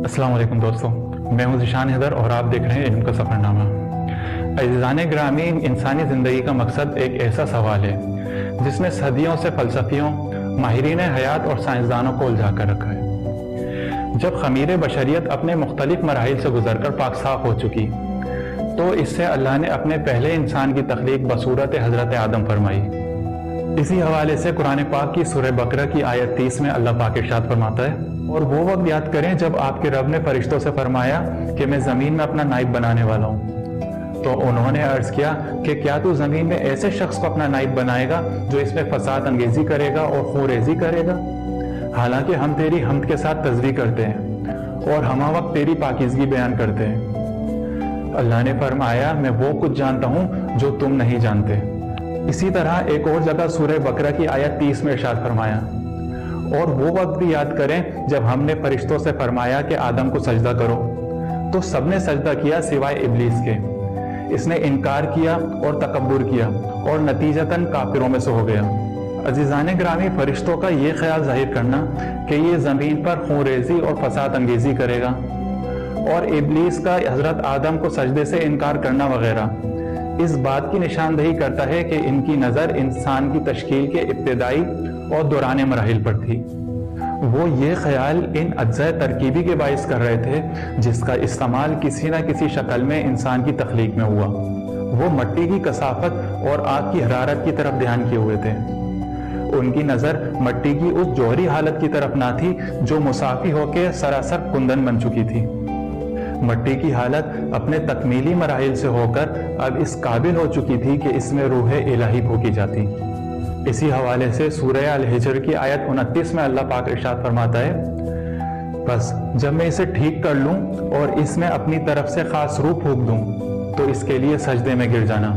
السلام علیکم دوستوں، میں ہوں ذیشان حیدر اور آپ دیکھ رہے ہیں علم کا سفر نامہ۔ عزیزان گرامی، انسانی زندگی کا مقصد ایک ایسا سوال ہے جس نے صدیوں سے فلسفیوں، ماہرین حیات اور سائنسدانوں کو الجھا کر رکھا ہے۔ جب خمیر بشریت اپنے مختلف مراحل سے گزر کر پاک صاف ہو چکی تو اس سے اللہ نے اپنے پہلے انسان کی تخلیق بصورت حضرت آدم فرمائی۔ اسی حوالے سے قرآن پاک کی سورہ بقرہ کی آیت 30 میں اللہ پاک ارشاد فرماتا ہے، اور وہ وقت یاد کریں جب آپ کے رب نے فرشتوں سے فرمایا کہ میں زمین میں اپنا نائب بنانے والا ہوں، تو انہوں نے عرض کیا کہ کیا تو زمین میں ایسے شخص کو اپنا نائب بنائے گا جو اس میں فساد انگیزی کرے گا اور خوریزی کرے گا؟ حالانکہ ہم تیری حمد کے ساتھ تسبیح کرتے ہیں اور ہمہ وقت تیری پاکیزگی بیان کرتے ہیں۔ اللہ نے فرمایا، میں وہ کچھ جانتا ہوں جو تم نہیں جانتے۔ اسی طرح ایک اور جگہ سورہ بقرہ کی آیت 30 میں ارشاد فرمایا، اور وہ وقت بھی یاد کریں جب ہم نے فرشتوں سے فرمایا کہ آدم کو سجدہ کرو تو سب نے سجدہ کیا سوائے ابلیس کے۔ اس نے انکار کیا اور تکبر کیا اور نتیجتاً کافروں میں سے ہو گیا۔ عزیزان گرامی، فرشتوں کا یہ خیال ظاہر کرنا کہ یہ زمین پر خونریزی اور فساد انگیزی کرے گا، اور ابلیس کا حضرت آدم کو سجدے سے انکار کرنا وغیرہ، اس بات کی نشاندہی کرتا ہے کہ ان کی نظر انسان کی تشکیل کے ابتدائی اور دوران مراحل پر تھی۔ وہ یہ خیال ان اجزاء ترکیبی کے باعث کر رہے تھے جس کا استعمال کسی نہ کسی شکل میں انسان کی تخلیق میں ہوا۔ وہ مٹی کی کثافت اور آگ کی حرارت کی طرف دھیان کیے ہوئے تھے۔ ان کی نظر مٹی کی اس جوہری حالت کی طرف نہ تھی جو مصافی ہو کے سراسر کندن بن چکی تھی۔ مٹی کی حالت اپنے تکمیلی مراحل سے ہو کر اب اس قابل ہو چکی تھی کہ اس میں روح الہی پھونکی جاتی۔ اسی حوالے سے سورہ الحجر کی آیت 29 میں اللہ پاک ارشاد فرماتا ہے، بس جب میں اسے ٹھیک کر لوں اور اس میں اپنی طرف سے خاص روح پھونک دوں تو اس کے لیے سجدے میں گر جانا۔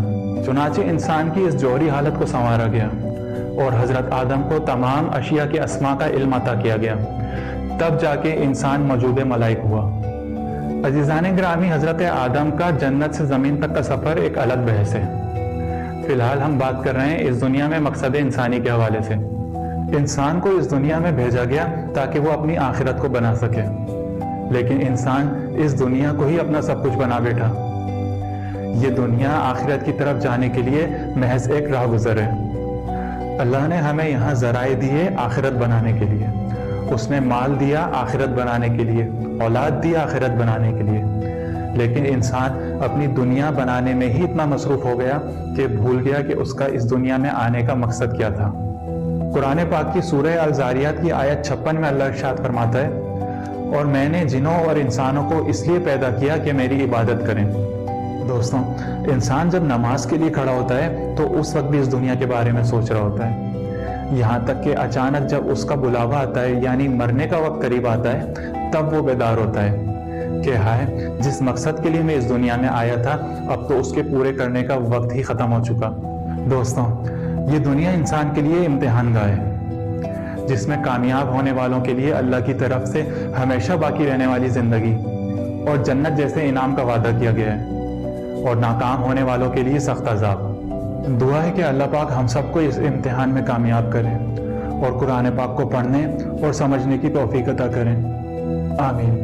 چنانچہ انسان کی اس جوہری حالت کو سنوارا گیا اور حضرت آدم کو تمام اشیاء کے اسماء کا علم عطا کیا گیا، تب جا کے انسان موجود ملائک ہوا۔ عزیزان گرامی، حضرت آدم کا جنت سے زمین تک کا سفر ایک الگ بحث ہے۔ فی الحال ہم بات کر رہے ہیں اس دنیا میں مقصد انسانی کے حوالے سے۔ انسان کو اس دنیا میں بھیجا گیا تاکہ وہ اپنی آخرت کو بنا سکے، لیکن انسان اس دنیا کو ہی اپنا سب کچھ بنا بیٹھا۔ یہ دنیا آخرت کی طرف جانے کے لیے محض ایک راہ گزر ہے۔ اللہ نے ہمیں یہاں ذرائع دیے آخرت بنانے کے لیے، اس نے مال دیا آخرت بنانے کے لیے، اولاد دی آخرت بنانے کے لیے، لیکن انسان اپنی دنیا بنانے میں ہی اتنا مصروف ہو گیا کہ بھول گیا کہ اس کا اس دنیا میں آنے کا مقصد کیا تھا۔ قرآن پاک کی سورہ الزاریات کی آیت 56 میں اللہ ارشاد فرماتا ہے، اور میں نے جنوں اور انسانوں کو اس لیے پیدا کیا کہ میری عبادت کریں۔ دوستوں، انسان جب نماز کے لیے کھڑا ہوتا ہے تو اس وقت بھی اس دنیا کے بارے میں سوچ رہا ہوتا ہے، یہاں تک کہ اچانک جب اس کا بلاوا آتا ہے، یعنی مرنے کا وقت قریب آتا ہے، تب وہ بیدار ہوتا ہے کہ ہائے، جس مقصد کے لیے میں اس دنیا میں آیا تھا اب تو اس کے پورے کرنے کا وقت ہی ختم ہو چکا۔ دوستوں، یہ دنیا انسان کے لیے امتحان گاہ ہے جس میں کامیاب ہونے والوں کے لیے اللہ کی طرف سے ہمیشہ باقی رہنے والی زندگی اور جنت جیسے انعام کا وعدہ کیا گیا ہے، اور ناکام ہونے والوں کے لیے سخت عذاب۔ دعا ہے کہ اللہ پاک ہم سب کو اس امتحان میں کامیاب کرے اور قرآن پاک کو پڑھنے اور سمجھنے کی توفیق عطا کریں۔ آمین۔